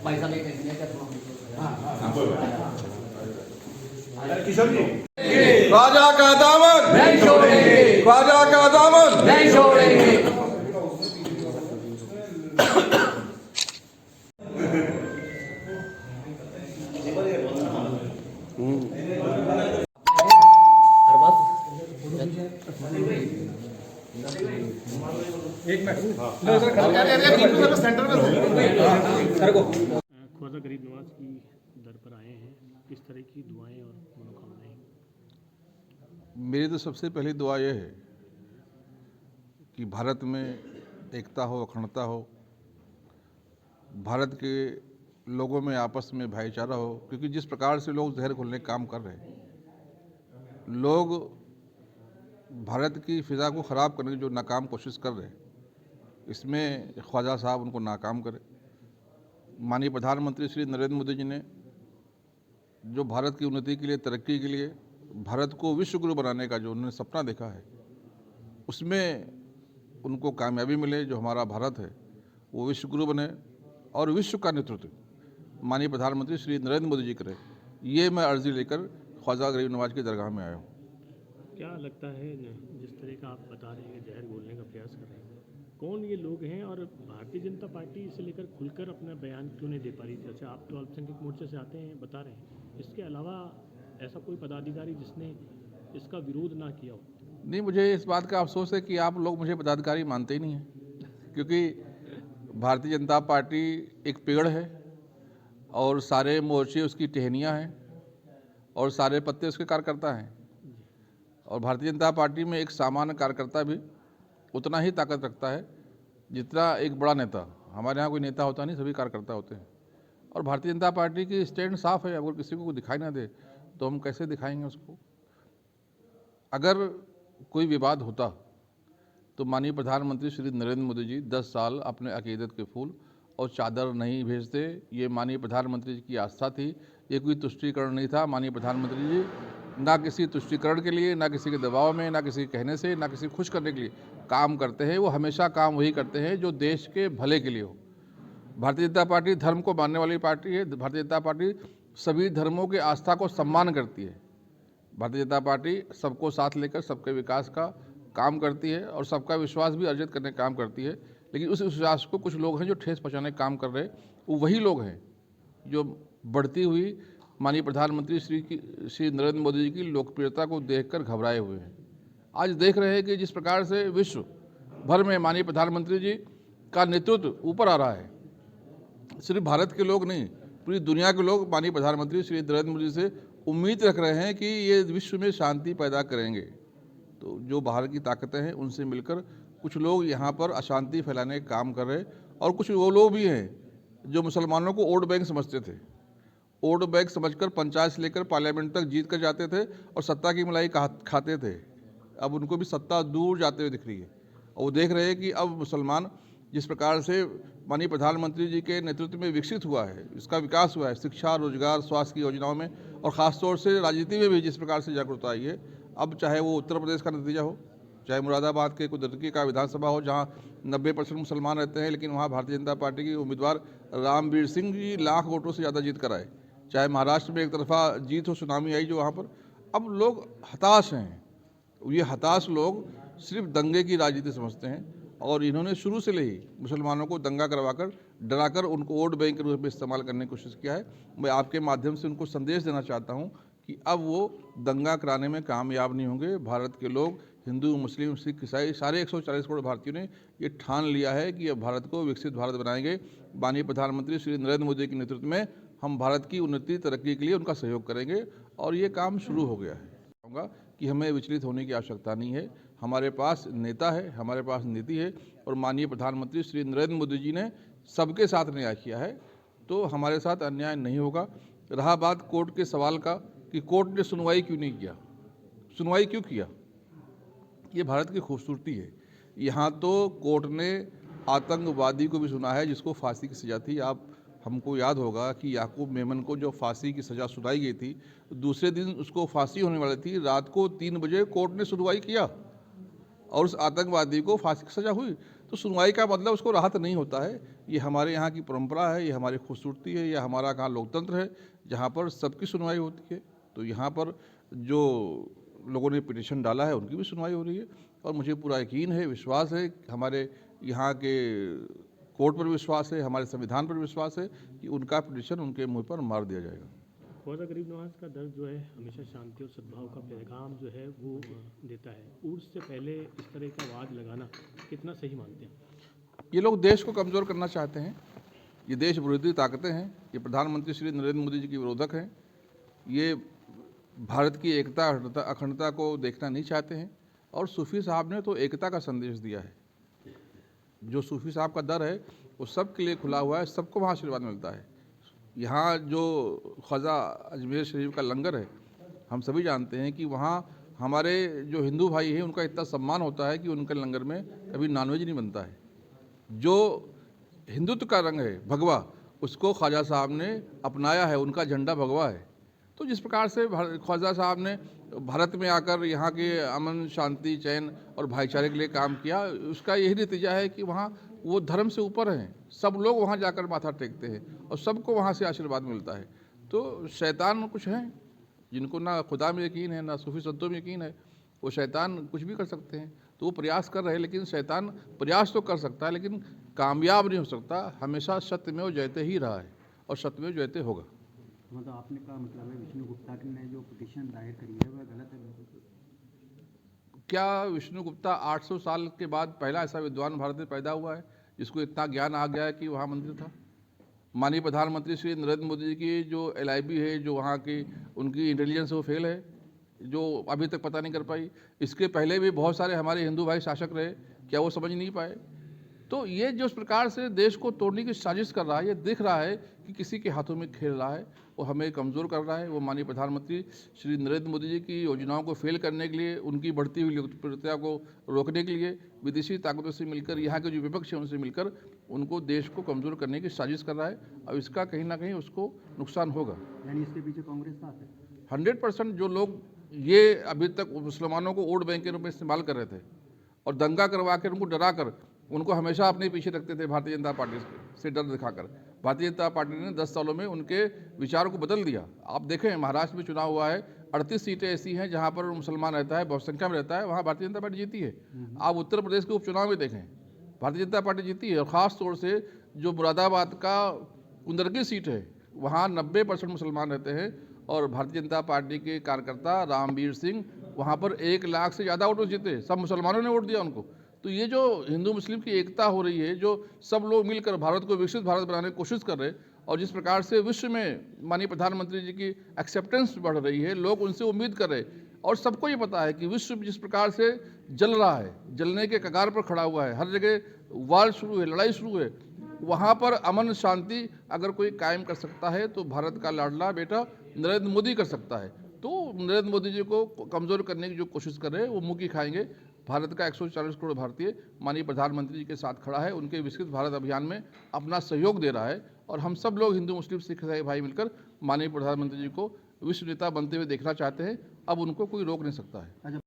भाई साहब एक किशोर जी ख्वाजा का दामन नहीं छोड़ेंगे, ख्वाजा का दामन नहीं छोड़ेंगे। ख्वाजा गरीब नवाज की दर पर आए हैं, किस तरह की दुआएं और मनोकामनाएं? मेरी तो सबसे पहली दुआ यह है कि भारत में एकता हो, अखंडता हो, भारत के लोगों में आपस में भाईचारा हो। क्योंकि जिस प्रकार से लोग जहर घोलने का काम कर रहे हैं, लोग भारत की फ़िज़ा को ख़राब करने की जो नाकाम कोशिश कर रहे हैं, इसमें ख्वाजा साहब उनको नाकाम करें। माननीय प्रधानमंत्री श्री नरेंद्र मोदी जी ने जो भारत की उन्नति के लिए, तरक्की के लिए, भारत को विश्व गुरु बनाने का जो उन्होंने सपना देखा है, उसमें उनको कामयाबी मिले। जो हमारा भारत है वो विश्व गुरु बने और विश्व का नेतृत्व माननीय प्रधानमंत्री श्री नरेंद्र मोदी जी करें। ये मैं अर्जी लेकर ख्वाजा गरीब नवाज की दरगाह में आया हूँ। क्या लगता है जिस तरह का आप बता रहे हैं, जहर घोलने का प्रयास कर रहे हैं, कौन ये लोग हैं और भारतीय जनता पार्टी इसे लेकर खुलकर अपना बयान क्यों नहीं दे पा रही? जैसे आप तो अल्पसंख्यक मोर्चे से आते हैं, बता रहे हैं, इसके अलावा ऐसा कोई पदाधिकारी जिसने इसका विरोध ना किया हो? नहीं, मुझे इस बात का अफसोस है कि आप लोग मुझे पदाधिकारी मानते ही नहीं हैं, क्योंकि भारतीय जनता पार्टी एक पेड़ है और सारे मोर्चे उसकी टहनियाँ हैं और सारे पत्ते उसके कार्यकर्ता हैं। और भारतीय जनता पार्टी में एक सामान्य कार्यकर्ता भी उतना ही ताकत रखता है जितना एक बड़ा नेता। हमारे यहाँ कोई नेता होता नहीं, सभी कार्यकर्ता होते हैं। और भारतीय जनता पार्टी की स्टैंड साफ है। अगर किसी को दिखाई ना दे तो हम कैसे दिखाएंगे उसको? अगर कोई विवाद होता तो माननीय प्रधानमंत्री श्री नरेंद्र मोदी जी 10 साल अपने अकीदत के फूल और चादर नहीं भेजते। ये माननीय प्रधानमंत्री जी की आस्था थी, ये कोई तुष्टीकरण नहीं था। माननीय प्रधानमंत्री जी ना किसी तुष्टीकरण के लिए, ना किसी के दबाव में, ना किसी के कहने से, ना किसी खुश करने के लिए काम करते हैं। वो हमेशा काम वही करते हैं जो देश के भले के लिए हो। भारतीय जनता पार्टी धर्म को मानने वाली पार्टी है। भारतीय जनता पार्टी सभी धर्मों की आस्था को सम्मान करती है। भारतीय जनता पार्टी सबको साथ लेकर सबके विकास का काम करती है और सबका विश्वास भी अर्जित करने का काम करती है। लेकिन उस विश्वास को कुछ लोग हैं जो ठेस पहुँचाने का काम कर रहे हैं। वो वही लोग हैं जो बढ़ती हुई माननीय प्रधानमंत्री श्री नरेंद्र मोदी जी की लोकप्रियता को देखकर घबराए हुए हैं। आज देख रहे हैं कि जिस प्रकार से विश्व भर में माननीय प्रधानमंत्री जी का नेतृत्व ऊपर आ रहा है, सिर्फ भारत के लोग नहीं, पूरी दुनिया के लोग माननीय प्रधानमंत्री श्री नरेंद्र मोदी से उम्मीद रख रहे हैं कि ये विश्व में शांति पैदा करेंगे। तो जो बाहर की ताकतें हैं उनसे मिलकर कुछ लोग यहाँ पर अशांति फैलाने का काम कर रहे हैं। और कुछ वो लोग भी हैं जो मुसलमानों को वोट बैंक समझते थे। वोट बैंक समझकर पंचायत से लेकर पार्लियामेंट तक जीत कर जाते थे और सत्ता की मलाई खाते थे। अब उनको भी सत्ता दूर जाते हुए दिख रही है और वो देख रहे हैं कि अब मुसलमान जिस प्रकार से माननीय प्रधानमंत्री जी के नेतृत्व में विकसित हुआ है, इसका विकास हुआ है शिक्षा, रोजगार, स्वास्थ्य की योजनाओं में, और ख़ासतौर से राजनीति में भी जिस प्रकार से जागरूकता आई है। अब चाहे वो उत्तर प्रदेश का नतीजा हो, चाहे मुरादाबाद के कुदरती का विधानसभा हो जहाँ 90% मुसलमान रहते हैं, लेकिन वहाँ भारतीय जनता पार्टी की उम्मीदवार रामवीर सिंह जी लाख वोटों से ज़्यादा जीत कर आए। चाहे महाराष्ट्र में एक तरफा जीत हो, सुनामी आई जो वहाँ पर, अब लोग हताश हैं। ये हताश लोग सिर्फ दंगे की राजनीति समझते हैं और इन्होंने शुरू से ले ही मुसलमानों को दंगा करवाकर, डराकर उनको वोट बैंक के रूप में इस्तेमाल करने की कोशिश किया है। मैं आपके माध्यम से उनको संदेश देना चाहता हूँ कि अब वो दंगा कराने में कामयाब नहीं होंगे। भारत के लोग, हिंदू, मुस्लिम, सिख, ईसाई, सारे 140 करोड़ भारतीयों ने ये ठान लिया है कि अब भारत को विकसित भारत बनाएंगे। माननीय प्रधानमंत्री श्री नरेंद्र मोदी के नेतृत्व में हम भारत की उन्नति, तरक्की के लिए उनका सहयोग करेंगे और ये काम शुरू हो गया है। कहूँगा कि हमें विचलित होने की आवश्यकता नहीं है। हमारे पास नेता है, हमारे पास नीति है और माननीय प्रधानमंत्री श्री नरेंद्र मोदी जी ने सबके साथ न्याय किया है, तो हमारे साथ अन्याय नहीं होगा। रहा बात कोर्ट के सवाल का कि कोर्ट ने सुनवाई क्यों नहीं किया, सुनवाई क्यों किया? ये भारत की खूबसूरती है। यहाँ तो कोर्ट ने आतंकवादी को भी सुना है जिसको फांसी की सज़ा थी। आप हमको याद होगा कि याकूब मेमन को जो फांसी की सज़ा सुनाई गई थी, दूसरे दिन उसको फांसी होने वाली थी, रात को 3 बजे कोर्ट ने सुनवाई किया और उस आतंकवादी को फांसी की सज़ा हुई। तो सुनवाई का मतलब उसको राहत नहीं होता है। ये हमारे यहाँ की परंपरा है, ये हमारी खूबसूरती है, ये हमारा कहाँ लोकतंत्र है जहाँ पर सबकी सुनवाई होती है। तो यहाँ पर जो लोगों ने पिटीशन डाला है उनकी भी सुनवाई हो रही है और मुझे पूरा यकीन है, विश्वास है, हमारे यहाँ के कोर्ट पर विश्वास है, हमारे संविधान पर विश्वास है कि उनका पिटीशन उनके मुंह पर मार दिया जाएगा। ख्वाजा गरीब नवाज का दर जो है हमेशा शांति और सद्भाव का पैगाम जो है वो देता है। उर्स से पहले इस तरह का वाद लगाना कितना सही मानते हैं? ये लोग देश को कमज़ोर करना चाहते हैं। ये देश विरोधी ताकतें हैं। ये प्रधानमंत्री श्री नरेंद्र मोदी जी के विरोधक हैं। ये भारत की एकता अखंडता को देखना नहीं चाहते हैं और सूफ़ी साहब ने तो एकता का संदेश दिया है। जो सूफ़ी साहब का दर है वो सबके लिए खुला हुआ है, सबको वहाँ आशीर्वाद मिलता है। यहाँ जो ख्वाजा अजमेर शरीफ का लंगर है, हम सभी जानते हैं कि वहाँ हमारे जो हिंदू भाई हैं उनका इतना सम्मान होता है कि उनके लंगर में कभी नॉनवेज नहीं बनता है। जो हिंदुत्व का रंग है भगवा, उसको ख्वाजा साहब ने अपनाया है, उनका झंडा भगवा है। तो जिस प्रकार से ख्वाजा साहब ने भारत में आकर यहाँ के अमन, शांति, चैन और भाईचारे के लिए काम किया, उसका यही नतीजा है कि वहाँ वो धर्म से ऊपर हैं। सब लोग वहाँ जाकर माथा टेकते हैं और सबको वहाँ से आशीर्वाद मिलता है। तो शैतान कुछ हैं जिनको ना खुदा में यकीन है, ना सूफी संतों में यकीन है, वो शैतान कुछ भी कर सकते हैं। तो वो प्रयास कर रहे हैं, लेकिन शैतान प्रयास तो कर सकता है लेकिन कामयाब नहीं हो सकता। हमेशा सत्य में वो जयते ही रहा है और सत्य में जयते होगा। मतलब आपने कहा मतलब है विष्णु गुप्ता ने जो पिटीशन दायर करी है वह गलत है? क्या विष्णु गुप्ता 800 साल के बाद पहला ऐसा विद्वान भारत में पैदा हुआ है जिसको इतना ज्ञान आ गया है कि वहाँ मंदिर था? माननीय प्रधानमंत्री श्री नरेंद्र मोदी जी की जो LIB है, जो वहाँ की उनकी इंटेलिजेंस वो फेल है, जो अभी तक पता नहीं कर पाई। इसके पहले भी बहुत सारे हमारे हिंदू भाई शासक रहे, क्या वो समझ नहीं पाए? तो ये जो इस प्रकार से देश को तोड़ने की साजिश कर रहा है, ये दिख रहा है कि किसी के हाथों में खेल रहा है, वो हमें कमज़ोर कर रहा है। वो माननीय प्रधानमंत्री श्री नरेंद्र मोदी जी की योजनाओं को फेल करने के लिए, उनकी बढ़ती हुई लोकप्रियता को रोकने के लिए विदेशी ताकतों से मिलकर, यहाँ के जो विपक्ष है उनसे मिलकर उनको देश को कमज़ोर करने की साजिश कर रहा है और इसका कहीं ना कहीं उसको नुकसान होगा। यानी इसके पीछे कांग्रेस साथ है? 100% जो लोग ये अभी तक मुसलमानों को वोट बैंक के रूप में इस्तेमाल कर रहे थे और दंगा करवा कर उनको डरा कर उनको हमेशा अपने पीछे रखते थे, भारतीय जनता पार्टी से डर दिखाकर, भारतीय जनता पार्टी ने 10 सालों में उनके विचारों को बदल दिया। आप देखें, महाराष्ट्र में चुनाव हुआ है, 38 सीटें ऐसी हैं जहां पर मुसलमान रहता है, बहुसंख्या में रहता है, वहां भारतीय जनता पार्टी जीती है। आप उत्तर प्रदेश के उपचुनाव में देखें, भारतीय जनता पार्टी जीती है। और ख़ास तौर से जो मुरादाबाद का कुंदरगी सीट है, वहाँ 90% मुसलमान रहते हैं और भारतीय जनता पार्टी के कार्यकर्ता रामवीर सिंह वहाँ पर 1 लाख से ज़्यादा वोटों जीते, सब मुसलमानों ने वोट दिया उनको। तो ये जो हिंदू मुस्लिम की एकता हो रही है, जो सब लोग मिलकर भारत को विकसित भारत बनाने की कोशिश कर रहे हैं और जिस प्रकार से विश्व में माननीय प्रधानमंत्री जी की एक्सेप्टेंस बढ़ रही है, लोग उनसे उम्मीद कर रहे हैं और सबको ये पता है कि विश्व जिस प्रकार से जल रहा है, जलने के कगार पर खड़ा हुआ है, हर जगह वार शुरू है, लड़ाई शुरू है, वहाँ पर अमन शांति अगर कोई कायम कर सकता है तो भारत का लाडला बेटा नरेंद्र मोदी कर सकता है। तो नरेंद्र मोदी जी को कमज़ोर करने की जो कोशिश कर रहे हैं वो मुँह की खाएंगे। भारत का 140 करोड़ भारतीय माननीय प्रधानमंत्री जी के साथ खड़ा है, उनके विकसित भारत अभियान में अपना सहयोग दे रहा है और हम सब लोग हिंदू मुस्लिम सिख ईसाई भाई मिलकर माननीय प्रधानमंत्री जी को विश्व नेता बनते हुए देखना चाहते हैं। अब उनको कोई रोक नहीं सकता है।